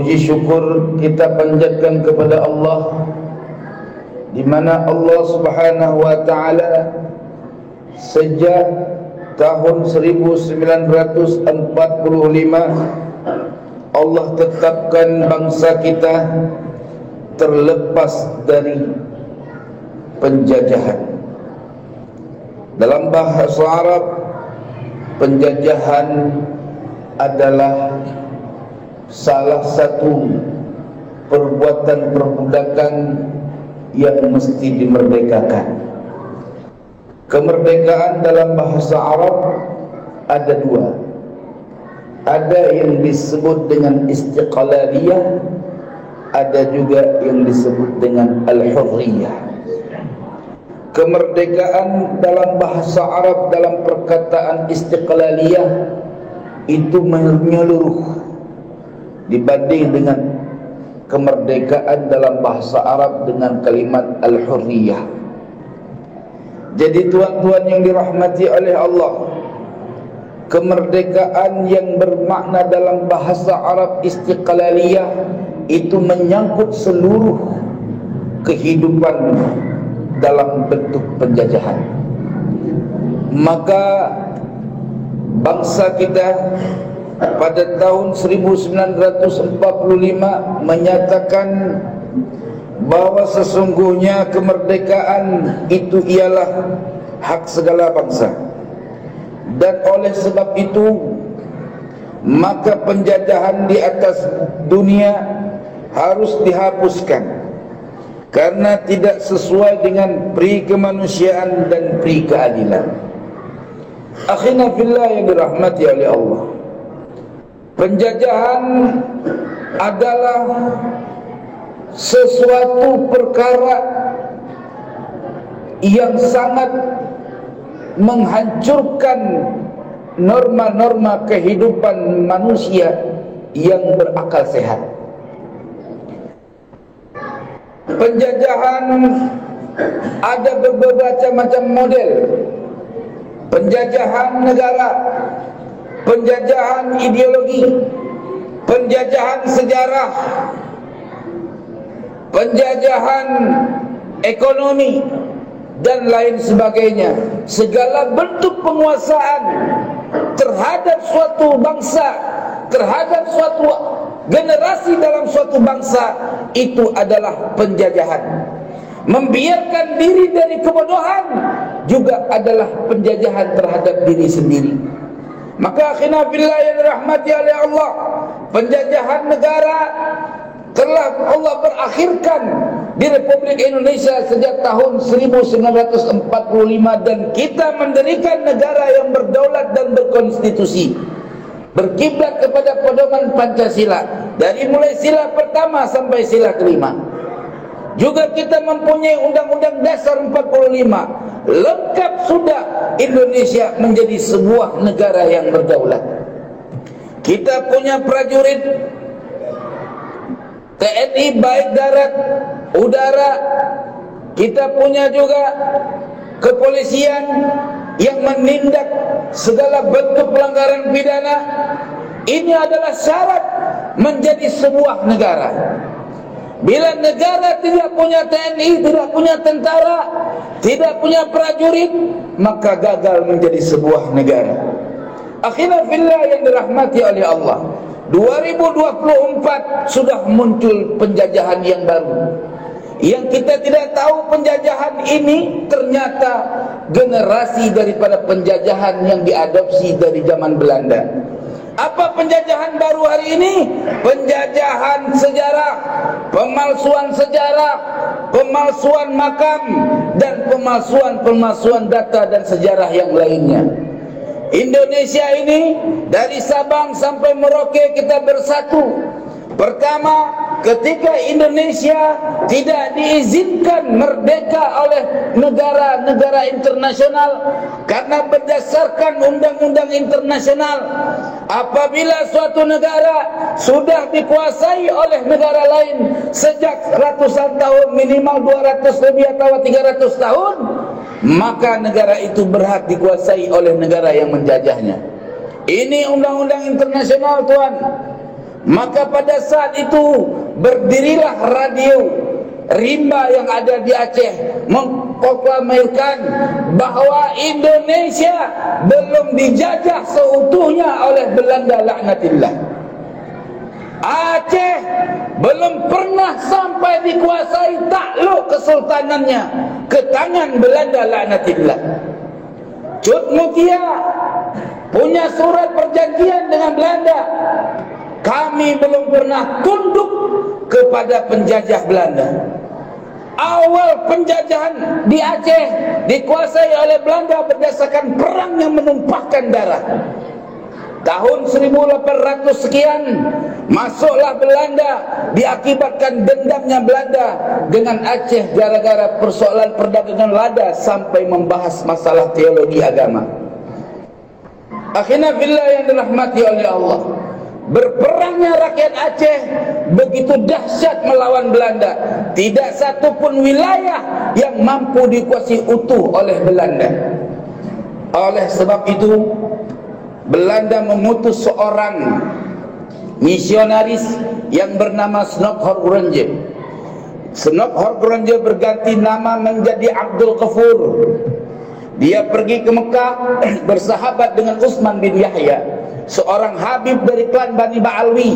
Puji syukur kita panjatkan kepada Allah, di mana Allah Subhanahu wa taala sejak tahun 1945 Allah tetapkan bangsa kita terlepas dari penjajahan. Dalam bahasa Arab, penjajahan adalah salah satu perbuatan perbudakan yang mesti dimerdekakan. Kemerdekaan dalam bahasa Arab ada dua. Ada yang disebut dengan istiqlaliyah, ada juga yang disebut dengan al-hurriyah. Kemerdekaan dalam bahasa Arab dalam perkataan istiqlaliyah itu menyeluruh dibanding dengan kemerdekaan dalam bahasa Arab dengan kalimat al-hurriyah. Jadi tuan-tuan yang dirahmati oleh Allah, kemerdekaan yang bermakna dalam bahasa Arab istiqlaliyah itu menyangkut seluruh kehidupan dalam bentuk penjajahan. Maka bangsa kita pada tahun 1945 menyatakan bahawa sesungguhnya kemerdekaan itu ialah hak segala bangsa, dan oleh sebab itu maka penjajahan di atas dunia harus dihapuskan karena tidak sesuai dengan pri kemanusiaan dan pri keadilan. Akhina fillah yang dirahmati oleh Allah, penjajahan adalah sesuatu perkara yang sangat menghancurkan norma-norma kehidupan manusia yang berakal sehat. Penjajahan ada beberapa macam model. Penjajahan negara, penjajahan ideologi, penjajahan sejarah, penjajahan ekonomi, dan lain sebagainya. Segala bentuk penguasaan terhadap suatu bangsa, terhadap suatu generasi dalam suatu bangsa, itu adalah penjajahan. Membiarkan diri dari kebodohan juga adalah penjajahan terhadap diri sendiri. Maka akhina billah yang dirahmati oleh Allah, penjajahan negara telah Allah berakhirkan di Republik Indonesia sejak tahun 1945, dan kita mendirikan negara yang berdaulat dan berkonstitusi, berkiblat kepada pedoman Pancasila dari mulai sila pertama sampai sila kelima. Juga kita mempunyai Undang-Undang Dasar 45. Lengkap sudah Indonesia menjadi sebuah negara yang berdaulat. Kita punya prajurit TNI baik darat, udara. Kita punya juga kepolisian yang menindak segala bentuk pelanggaran pidana. Ini adalah syarat menjadi sebuah negara. Bila negara tidak punya TNI, tidak punya tentara, tidak punya prajurit, maka gagal menjadi sebuah negara. Akhirnya fillah yang dirahmati oleh Allah, 2024 sudah muncul penjajahan yang baru. Yang kita tidak tahu penjajahan ini ternyata generasi daripada penjajahan yang diadopsi dari zaman Belanda. Apa penjajahan baru hari ini? Penjajahan sejarah, pemalsuan sejarah, pemalsuan makam, dan pemalsuan data dan sejarah yang lainnya. Indonesia ini dari Sabang sampai Merauke kita bersatu. Pertama, ketika Indonesia tidak diizinkan merdeka oleh negara-negara internasional karena berdasarkan undang-undang internasional, apabila suatu negara sudah dikuasai oleh negara lain sejak ratusan tahun, minimal 200 lebih atau 300 tahun, maka negara itu berhak dikuasai oleh negara yang menjajahnya. Ini undang-undang internasional, tuan. Maka pada saat itu berdirilah radio rimba yang ada di Aceh mengproklamirkan bahawa Indonesia belum dijajah seutuhnya oleh Belanda laknatillah. Aceh belum pernah sampai dikuasai takluk kesultanannya ke tangan Belanda laknatillah. Cut Mutia punya surat perjanjian dengan Belanda. Kami belum pernah tunduk kepada penjajah Belanda. Awal penjajahan di Aceh dikuasai oleh Belanda berdasarkan perang yang menumpahkan darah. Tahun 1800 sekian masuklah Belanda, diakibatkan dendamnya Belanda dengan Aceh gara-gara persoalan perdagangan lada sampai membahas masalah teologi agama. Akhirnya fillah yang dirahmati oleh Allah, berperangnya rakyat Aceh begitu dahsyat melawan Belanda. Tidak satu pun wilayah yang mampu dikuasai utuh oleh Belanda. Oleh sebab itu Belanda mengutus seorang misionaris yang bernama Snok Horgronje. Snok Horgronje berganti nama menjadi Abdul Ghafur. Dia pergi ke Mekah bersahabat dengan Utsman bin Yahya, seorang habib dari klan Bani Ba'alwi,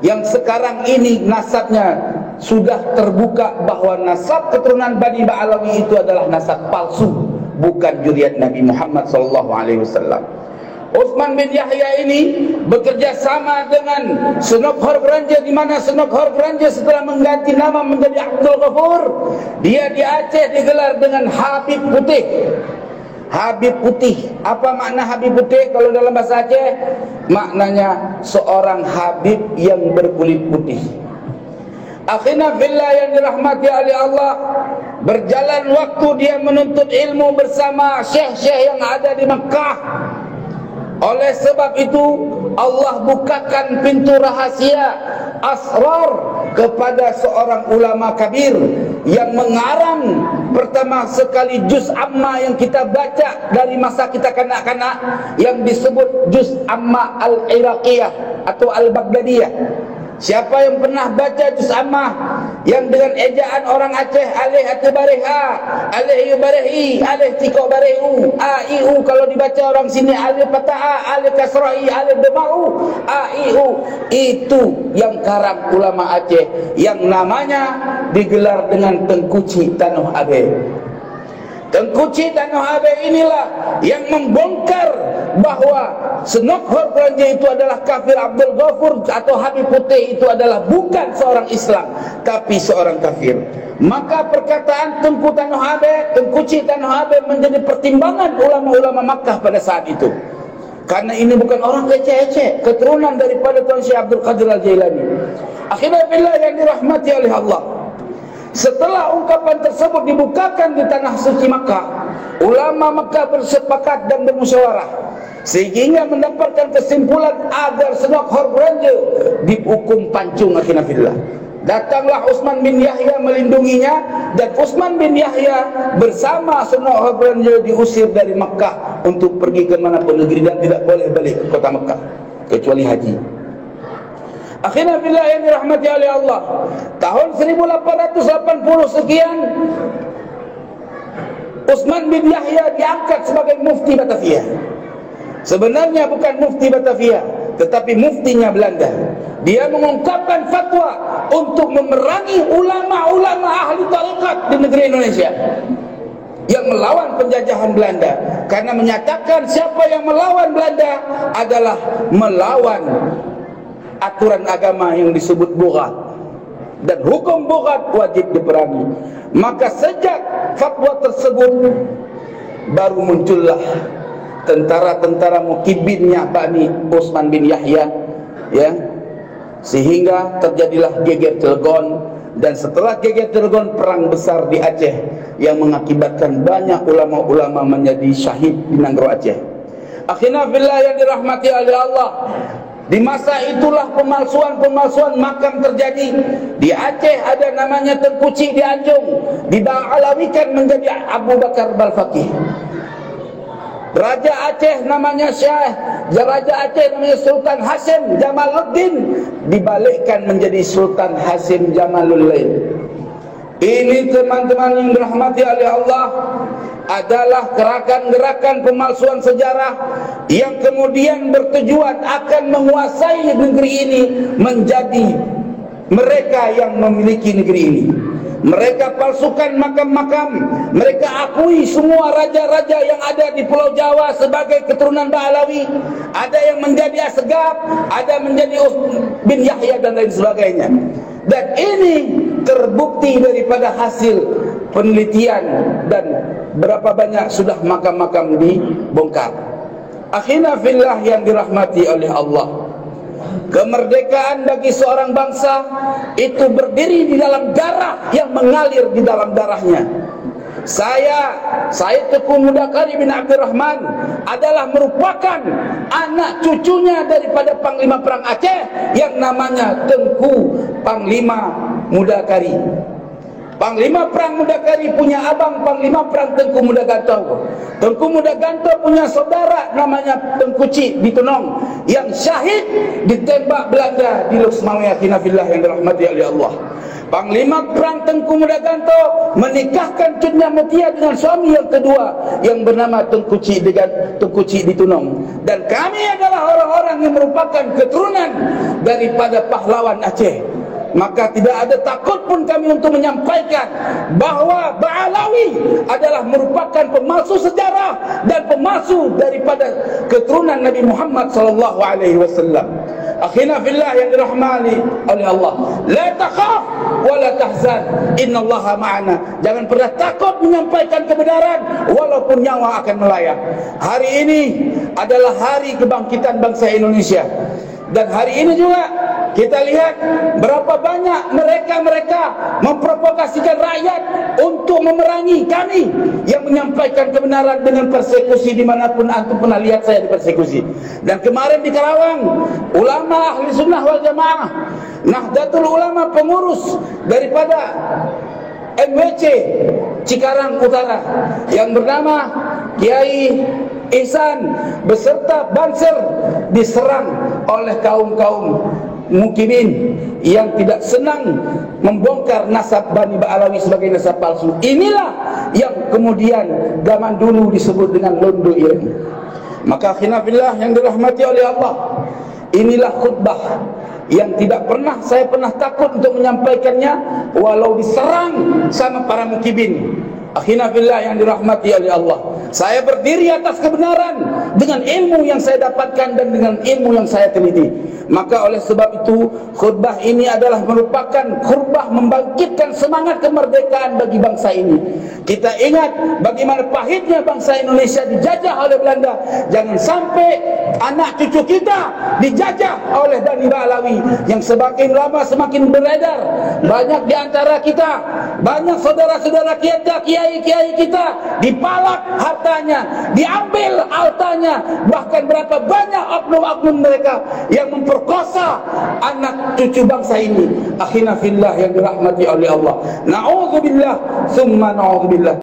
yang sekarang ini nasabnya sudah terbuka bahwa nasab keturunan Bani Ba'alwi itu adalah nasab palsu, bukan zuriat Nabi Muhammad SAW. Utsman bin Yahya ini bekerja sama dengan Snok Horgronje, di mana Snok Horgronje setelah mengganti nama menjadi Abdul Ghafur, dia di Aceh digelar dengan Habib Putih. Habib Putih. Apa makna Habib Putih kalau dalam bahasa Aceh? Maknanya seorang habib yang berkulit putih. Akhirnya fillah yang dirahmati oleh Allah, berjalan waktu dia menuntut ilmu bersama syekh-syekh yang ada di Mekah. Oleh sebab itu Allah bukakan pintu rahasia asrar kepada seorang ulama kabir yang mengarang pertama sekali juz amma yang kita baca dari masa kita kanak-kanak, yang disebut juz amma al-Iraqiyah atau al-Baghdadiyah. Siapa yang pernah baca juz amma yang dengan ejaan orang Aceh, alih hati bareha, alih yu barehi, alih tiko barehu, a i u, kalau dibaca orang sini alih patah, alih kasra'i, alih demau, a i u, itu yang karang ulama Aceh yang namanya digelar dengan Tengkuci Tanuh Abe. Tengkuci Tanuh Abe inilah yang membongkar bahwa Snok Horgronje itu adalah kafir, Abdul Ghafur atau Habib Putih itu adalah bukan seorang Islam tapi seorang kafir. Maka perkataan Tengkuci Tanuh Abe menjadi pertimbangan ulama-ulama Makkah pada saat itu. Karena ini bukan orang kece-kece, keturunan daripada Tuan Syekh Abdul Qadir Al-Jailani. Akhirnya billah yang dirahmati oleh Allah, setelah ungkapan tersebut dibukakan di tanah suci Makkah, ulama Makkah bersepakat dan bermusyawarah sehingga mendapatkan kesimpulan agar Snok Horgronje dihukum pancung. Akhirnya fillah, datanglah Utsman bin Yahya melindunginya, dan Utsman bin Yahya bersama Snok Horgronje diusir dari Makkah untuk pergi ke manapun negeri dan tidak boleh balik ke kota Makkah kecuali haji. Akhirnya billah yang dirahmati oleh Allah, tahun 1880 sekian Utsman bin Yahya diangkat sebagai mufti Batavia. Sebenarnya bukan mufti Batavia, tetapi muftinya Belanda. Dia mengungkapkan fatwa untuk memerangi ulama-ulama ahli tarekat di negeri Indonesia yang melawan penjajahan Belanda, karena menyatakan siapa yang melawan Belanda adalah melawan aturan agama yang disebut bughat, dan hukum bughat wajib diperangi. Maka sejak fatwa tersebut baru muncullah tentara-tentara mukibinnya Bani Utsman bin Yahya, ya, sehingga terjadilah geger Cilegon. Dan setelah geger Cilegon, perang besar di Aceh yang mengakibatkan banyak ulama-ulama menjadi syahid di Nanggro Aceh. Akhirnya billah yang dirahmati oleh Allah, di masa itulah pemalsuan makam terjadi. Di Aceh ada namanya Tengkuci, di Anjung dialawikan menjadi Abu Bakar Balfaqih. Raja Aceh namanya Raja Aceh namanya Sultan Hasim Jamaluddin dibalikkan menjadi Sultan Hasim Jamalullail. Ini teman-teman yang dirahmati oleh Allah adalah gerakan-gerakan pemalsuan sejarah yang kemudian bertujuan akan menguasai negeri ini menjadi mereka yang memiliki negeri ini. Mereka palsukan makam-makam. Mereka akui semua raja-raja yang ada di Pulau Jawa sebagai keturunan Ba'alawi. Ada yang menjadi Asgaf, ada menjadi bin Yahya dan lain sebagainya. Dan ini terbukti daripada hasil penelitian dan berapa banyak sudah makam-makam dibongkar. Akhina fillah yang dirahmati oleh Allah, kemerdekaan bagi seorang bangsa itu berdiri di dalam darah yang mengalir di dalam darahnya. Saya Tengku Mudakari bin Abdurrahman adalah merupakan anak cucunya daripada Panglima Perang Aceh yang namanya Tengku Panglima Mudakari. Panglima Perang Mudakari punya abang Panglima Perang Tengku Mudaganto. Tengku Mudaganto punya saudara namanya Tengku Cik di Tunong yang syahid ditembak Belanda di Luxmawiyah Kinafillah yang dirahmati oleh Allah. Panglima Perang Tengku Mudaganto menikahkan Cutnya Mutia dengan suami yang kedua yang bernama Tengku Cik di Tunong. Dan kami adalah orang-orang yang merupakan keturunan daripada pahlawan Aceh. Maka tidak ada takut pun kami untuk menyampaikan bahawa Ba'alawi adalah merupakan pemalsu sejarah dan pemalsu daripada keturunan Nabi Muhammad sallallahu alaihi wasallam. Akhina fillah yang dirahmati oleh Allah, la takhaf wa la tahzan, innallaha ma'ana. Jangan pernah takut menyampaikan kebenaran walaupun nyawa akan melayang. Hari ini adalah hari kebangkitan bangsa Indonesia. Dan hari ini juga kita lihat berapa banyak mereka memprovokasikan rakyat untuk memerangi kami yang menyampaikan kebenaran dengan persekusi dimanapun antum pernah lihat saya dipersekusi. Dan kemarin di Karawang, ulama ahli sunnah wal jamaah, Nahdlatul Ulama, pengurus daripada MWC Cikarang Utara yang bernama Kiai Ihsan beserta Banser diserang oleh kaum-kaum mukimin yang tidak senang membongkar nasab Bani Ba'alawi sebagai nasab palsu. Inilah yang kemudian zaman dulu disebut dengan londo ini. Maka khilafillah yang dirahmati oleh Allah, inilah khutbah yang tidak pernah saya takut untuk menyampaikannya walau diserang sama para mukibin. Akhina fillah yang dirahmati oleh Allah, saya berdiri atas kebenaran dengan ilmu yang saya dapatkan dan dengan ilmu yang saya teliti. Maka oleh sebab itu khutbah ini adalah merupakan khutbah membangkitkan semangat kemerdekaan bagi bangsa ini. Kita ingat bagaimana pahitnya bangsa Indonesia dijajah oleh Belanda. Jangan sampai anak cucu kita dijajah oleh Bani Ba'alawi yang semakin lama semakin beredar. Banyak di antara kita, banyak saudara-saudara kita, kiai-kiai kita dipalak hartanya, diambil hartanya, bahkan berapa banyak oknum-oknum mereka yang memperkosa anak cucu bangsa ini. Akhina fillah yang dirahmati oleh Allah, na'udzubillah summa na'udzubillah.